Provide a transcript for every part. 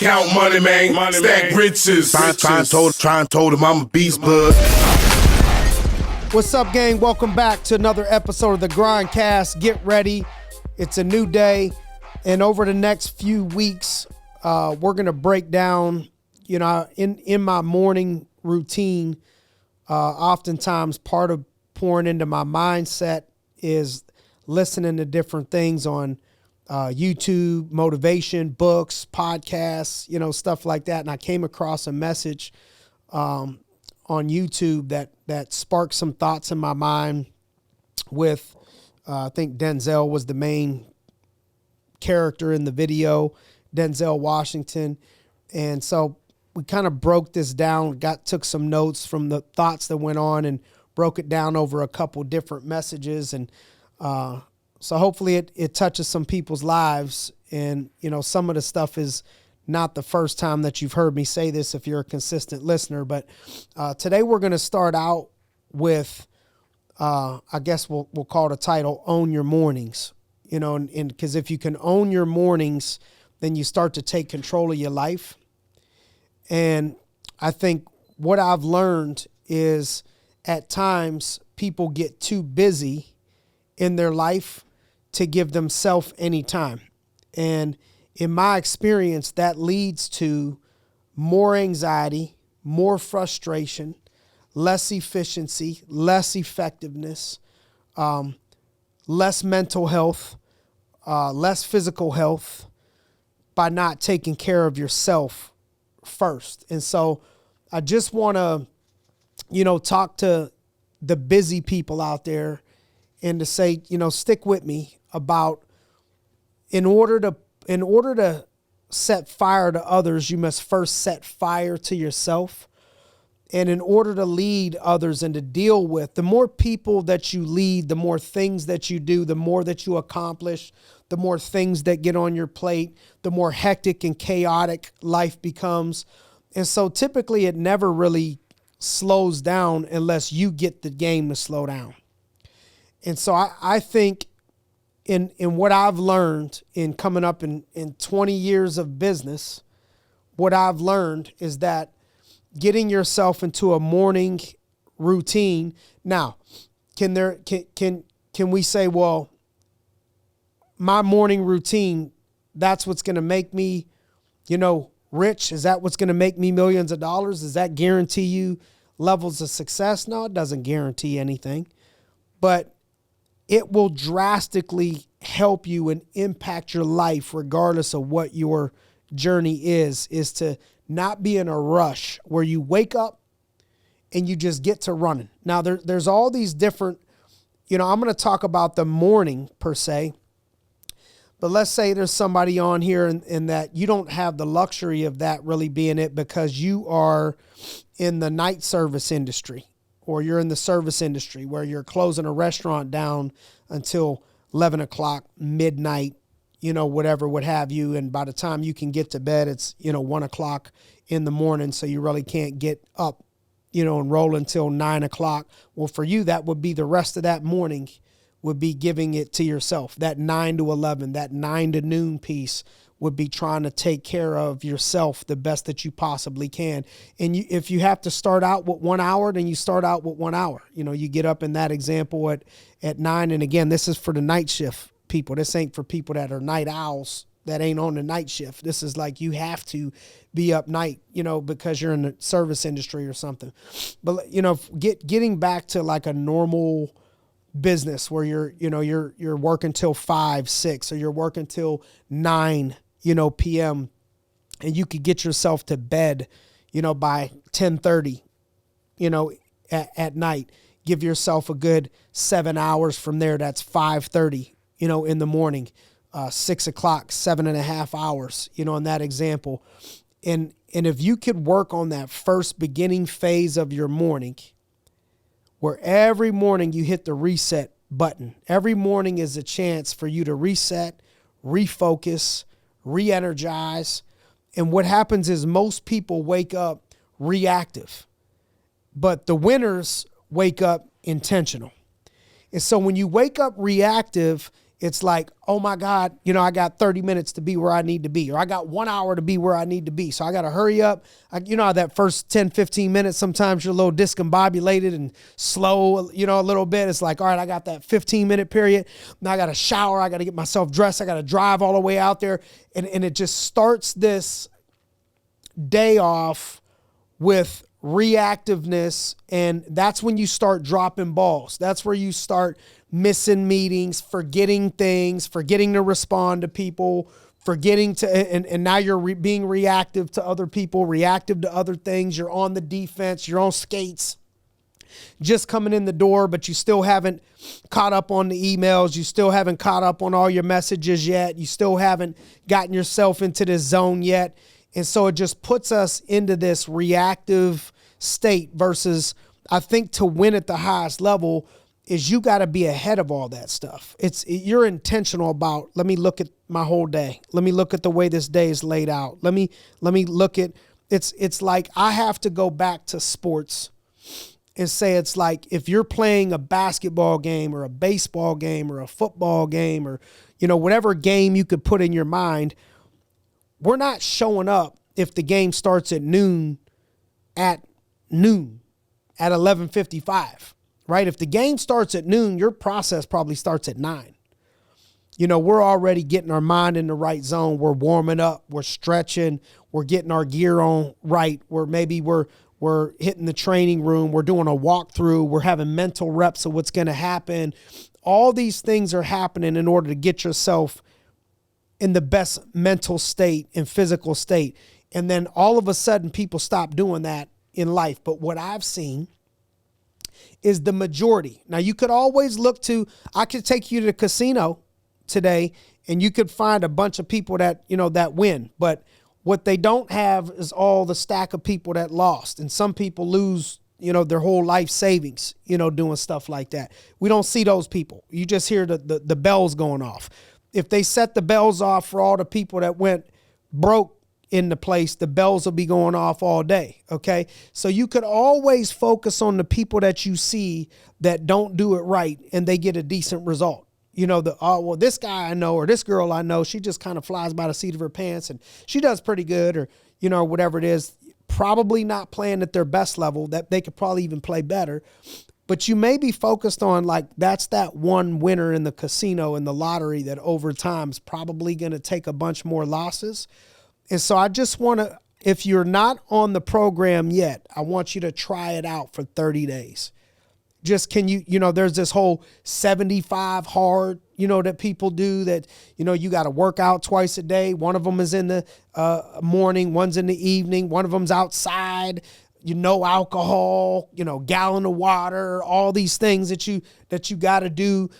Count money, man. Stack riches. Try and told him I'm a beast bud. What's up, gang? Welcome back to another episode of the GRINDcast. Get ready. It's a new day. And over the next few weeks, we're going to break down, in my morning routine, oftentimes part of pouring into my mindset is listening to different things on YouTube, motivation, books, podcasts, stuff like that. And I came across a message on YouTube that sparked some thoughts in my mind with, I think Denzel was the main character in the video, Denzel Washington. And so we kind of broke this down, took some notes from the thoughts that went on and broke it down over a couple different messages. And so hopefully it touches some people's lives. And, some of the stuff is not the first time that you've heard me say this if you're a consistent listener. But today we're going to start out with, I guess we'll call the title, Own Your Mornings. And because if you can own your mornings, then you start to take control of your life. And I think what I've learned is at times people get too busy in their life to give themselves any time. And in my experience, that leads to more anxiety, more frustration, less efficiency, less effectiveness, less mental health, less physical health by not taking care of yourself first. And so I just want to, talk to the busy people out there and to say, stick with me about in order to set fire to others, you must first set fire to yourself. And in order to lead others and to deal with, the more people that you lead, the more things that you do, the more that you accomplish, the more things that get on your plate, the more hectic and chaotic life becomes. And so typically it never really slows down unless you get the game to slow down. And so I think in what I've learned in coming up in 20 years of business, what I've learned is that getting yourself into a morning routine. Now, can we say, well, my morning routine, that's what's going to make me, rich? Is that what's going to make me millions of dollars? Does that guarantee you levels of success? No, it doesn't guarantee anything, but it will drastically help you and impact your life regardless of what your journey is to not be in a rush where you wake up and you just get to running. Now, there's all these different, I'm going to talk about the morning per se, but let's say there's somebody on here in that you don't have the luxury of that really being it because you are in the night service industry or you're in the service industry where you're closing a restaurant down until 11 o'clock, midnight, whatever, what have you. And by the time you can get to bed, it's, 1 o'clock in the morning. So you really can't get up, and roll until 9 o'clock. Well, for you, that would be the rest of that morning would be giving it to yourself. That 9 to 11, that 9 to noon piece would be trying to take care of yourself the best that you possibly can. And if you have to start out with 1 hour, then you start out with 1 hour. You get up in that example at 9. And again, this is for the night shift people. This ain't for people that are night owls that ain't on the night shift. This is like you have to be up night, because you're in the service industry or something. But, getting back to like a normal business where you're working till 5, 6, or you're working till 9, PM, and you could get yourself to bed, by 10:30, at night. Give yourself a good 7 hours from there. That's 5:30, in the morning, 6 o'clock, 7.5 hours, in that example. And if you could work on that first beginning phase of your morning, where every morning you hit the reset button. Every morning is a chance for you to reset, refocus, re-energize. And what happens is most people wake up reactive, but the winners wake up intentional. And so when you wake up reactive, it's like, oh my God, I got 30 minutes to be where I need to be, or I got 1 hour to be where I need to be. So I got to hurry up. How that first 10, 15 minutes, sometimes you're a little discombobulated and slow, a little bit. It's like, all right, I got that 15-minute period. Now I got to shower. I got to get myself dressed. I got to drive all the way out there. And it just starts this day off with reactiveness. And that's when you start dropping balls. That's where you start missing meetings, forgetting things, forgetting to respond to people, forgetting to, and now you're being reactive to other people, reactive to other things. You're on the defense, you're on skates, just coming in the door, but you still haven't caught up on the emails. You still haven't caught up on all your messages yet. You still haven't gotten yourself into this zone yet. And so it just puts us into this reactive state versus, I think, to win at the highest level is you got to be ahead of all that stuff. You're intentional about, let me look at my whole day. Let me look at the way this day is laid out. Let me look at, it's like I have to go back to sports and say, it's like if you're playing a basketball game or a baseball game or a football game or, whatever game you could put in your mind, we're not showing up if the game starts at noon at 11:55. Right? If the game starts at noon, your process probably starts at 9. We're already getting our mind in the right zone. We're warming up. We're stretching. We're getting our gear on right. We're hitting the training room. We're doing a walkthrough. We're having mental reps of what's going to happen. All these things are happening in order to get yourself in the best mental state and physical state. And then all of a sudden, people stop doing that in life. But what I've seen is the majority. Now you could always I could take you to the casino today and you could find a bunch of people that win. But what they don't have is all the stack of people that lost. And some people lose, their whole life savings, doing stuff like that. We don't see those people. You just hear the bells going off. If they set the bells off for all the people that went broke in the place, the bells will be going off all day. Okay. So you could always focus on the people that you see that don't do it right and they get a decent result. This guy I know, or this girl I know, she just kind of flies by the seat of her pants and she does pretty good, or, whatever it is, probably not playing at their best level, that they could probably even play better. But you may be focused on that's that one winner in the casino and the lottery that over time is probably going to take a bunch more losses. And so I just want to, if you're not on the program yet, I want you to try it out for 30 days. Just there's this whole 75 hard, that people do that, you got to work out twice a day. One of them is in the morning, one's in the evening, one of them's outside, alcohol, gallon of water, all these things that you got to do.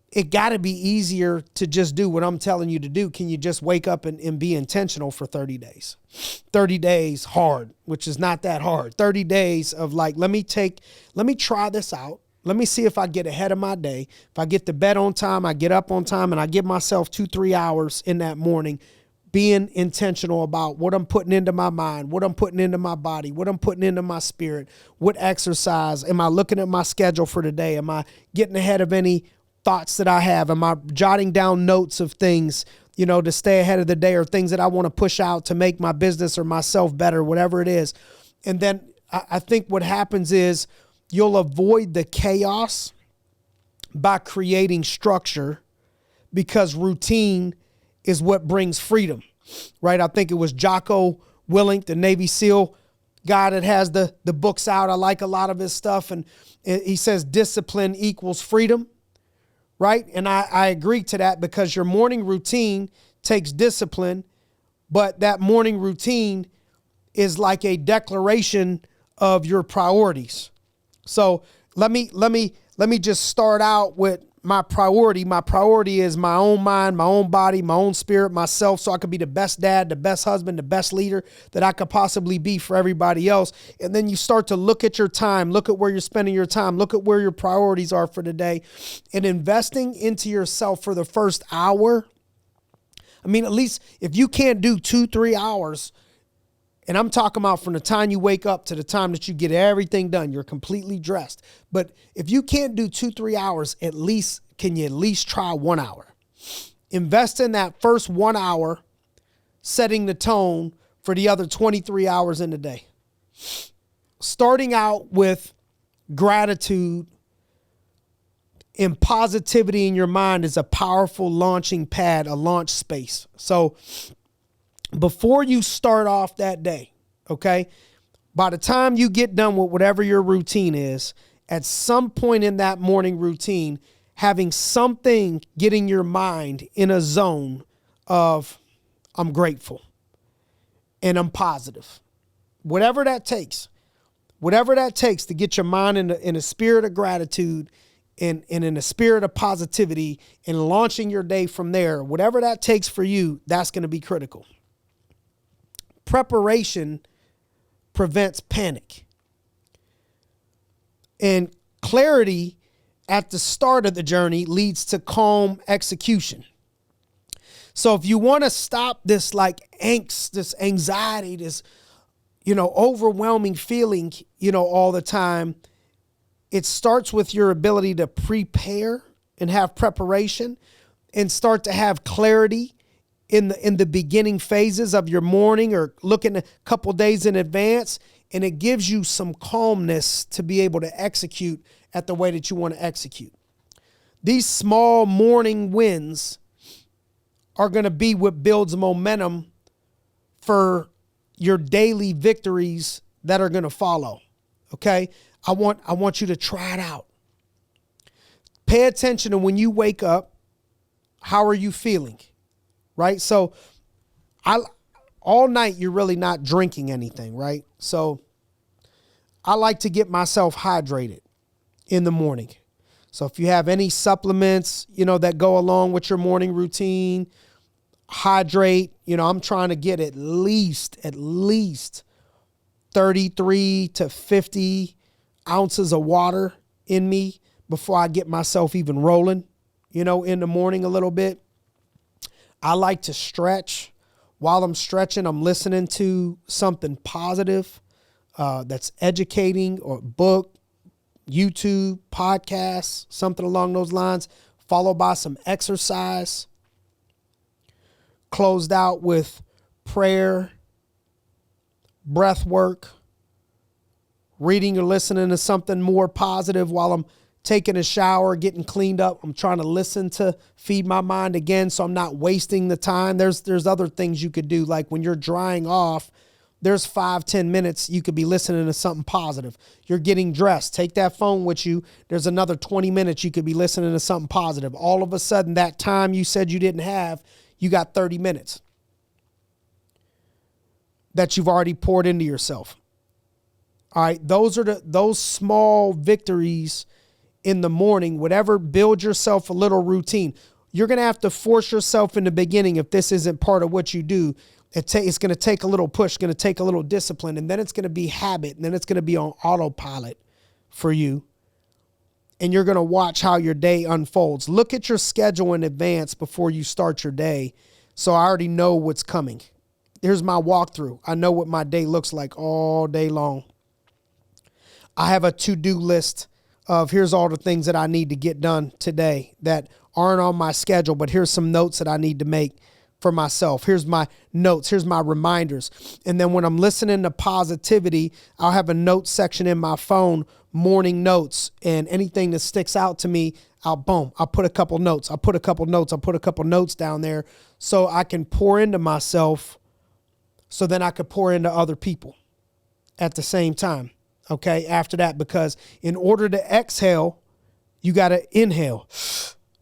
It got to be easier to just do what I'm telling you to do. Can you just wake up and be intentional for 30 days? 30 days hard, which is not that hard. 30 days of let me try this out. Let me see if I get ahead of my day. If I get to bed on time, I get up on time, and I give myself 2-3 hours in that morning being intentional about what I'm putting into my mind, what I'm putting into my body, what I'm putting into my spirit, what exercise. Am I looking at my schedule for today? Am I getting ahead of any thoughts that I have? Am I jotting down notes of things, to stay ahead of the day, or things that I want to push out to make my business or myself better, whatever it is. And then I think what happens is you'll avoid the chaos by creating structure, because routine is what brings freedom, right? I think it was Jocko Willink, the Navy SEAL guy that has the books out. I like a lot of his stuff. And he says discipline equals freedom. Right? And I agree to that, because your morning routine takes discipline, but that morning routine is like a declaration of your priorities. So let me just start out with my priority. My priority is my own mind, my own body, my own spirit, myself, so I could be the best dad, the best husband, the best leader that I could possibly be for everybody else. And then you start to look at your time, look at where you're spending your time, look at where your priorities are for the day, and investing into yourself for the first hour. I mean, at least if you can't do 2-3 hours, and I'm talking about from the time you wake up to the time that you get everything done, you're completely dressed. But if you can't do 2-3 hours, at least can you at least try 1 hour? Invest in that first 1 hour, setting the tone for the other 23 hours in the day. Starting out with gratitude and positivity in your mind is a powerful launching pad, a launch space. So before you start off that day, okay, by the time you get done with whatever your routine is, at some point in that morning routine, having something getting your mind in a zone of I'm grateful and I'm positive. Whatever that takes to get your mind in a spirit of gratitude and in a spirit of positivity and launching your day from there, whatever that takes for you, that's going to be critical. Preparation prevents panic. And clarity at the start of the journey leads to calm execution. So if you want to stop this like angst, this anxiety, this, overwhelming feeling, all the time, it starts with your ability to prepare and have preparation and start to have clarity in the beginning phases of your morning or looking a couple days in advance. And it gives you some calmness to be able to execute at the way that you want to execute. These small morning wins are going to be what builds momentum for your daily victories that are going to follow. Okay? I want you to try it out. Pay attention to when you wake up, how are you feeling? Right? So all night you're really not drinking anything, right? So I like to get myself hydrated in the morning. So if you have any supplements, that go along with your morning routine, hydrate. I'm trying to get at least 33 to 50 ounces of water in me before I get myself even rolling, in the morning a little bit. I like to stretch. While I'm stretching, I'm listening to something positive that's educating, or book, YouTube, podcasts, something along those lines, followed by some exercise, closed out with prayer, breath work, reading or listening to something more positive while I'm taking a shower, getting cleaned up. I'm trying to listen to feed my mind again so I'm not wasting the time. There's other things you could do, like when you're drying off, there's 5-10 minutes you could be listening to something positive. You're getting dressed, take that phone with you. There's another 20 minutes you could be listening to something positive. All of a sudden, that time you said you didn't have, you got 30 minutes that you've already poured into yourself. All right, those small victories in the morning, whatever, build yourself a little routine. You're going to have to force yourself in the beginning if this isn't part of what you do. It's going to take a little push, going to take a little discipline, and then it's going to be habit, and then it's going to be on autopilot for you. And you're going to watch how your day unfolds. Look at your schedule in advance before you start your day, so I already know what's coming. Here's my walkthrough. I know what my day looks like all day long. I have a to-do list of here's all the things that I need to get done today that aren't on my schedule, but here's some notes that I need to make for myself. Here's my notes. Here's my reminders. And then when I'm listening to positivity, I'll have a note section in my phone, morning notes, and anything that sticks out to me, I'll put a couple notes. I'll put a couple notes down there so I can pour into myself, so then I could pour into other people at the same time. Okay, after that, because in order to exhale, you got to inhale,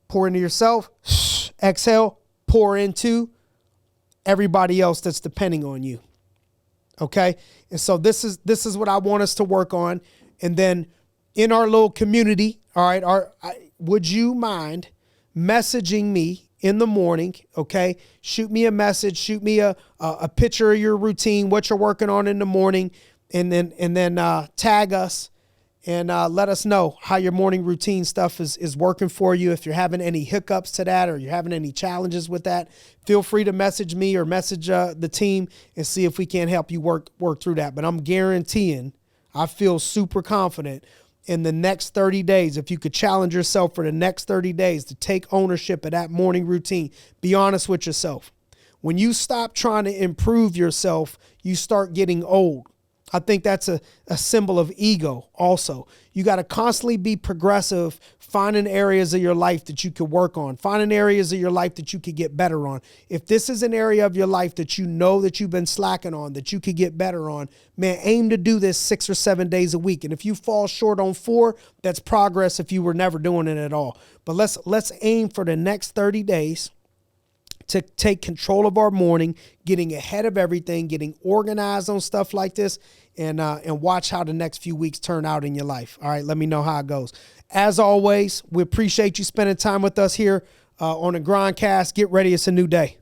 pour into yourself, exhale, pour into everybody else that's depending on you. Okay, and so this is what I want us to work on. And then in our little community, all right, would you mind messaging me in the morning? Okay, shoot me a message, shoot me a picture of your routine, what you're working on in the morning. And then tag us and let us know how your morning routine stuff is working for you. If you're having any hiccups to that, or you're having any challenges with that, feel free to message me or message the team and see if we can help you work through that. But I'm guaranteeing, I feel super confident in the next 30 days, if you could challenge yourself for the next 30 days to take ownership of that morning routine, be honest with yourself. When you stop trying to improve yourself, you start getting old. I think that's a symbol of ego also. You got to constantly be progressive, finding areas of your life that you could work on, finding areas of your life that you could get better on. If this is an area of your life that you know that you've been slacking on, that you could get better on, man, aim to do this 6 or 7 days a week. And if you fall short on 4, that's progress if you were never doing it at all. But let's aim for the next 30 days to take control of our morning, getting ahead of everything, getting organized on stuff like this, and watch how the next few weeks turn out in your life. All right, let me know how it goes. As always, we appreciate you spending time with us here on the GRINDcast. Get ready, it's a new day.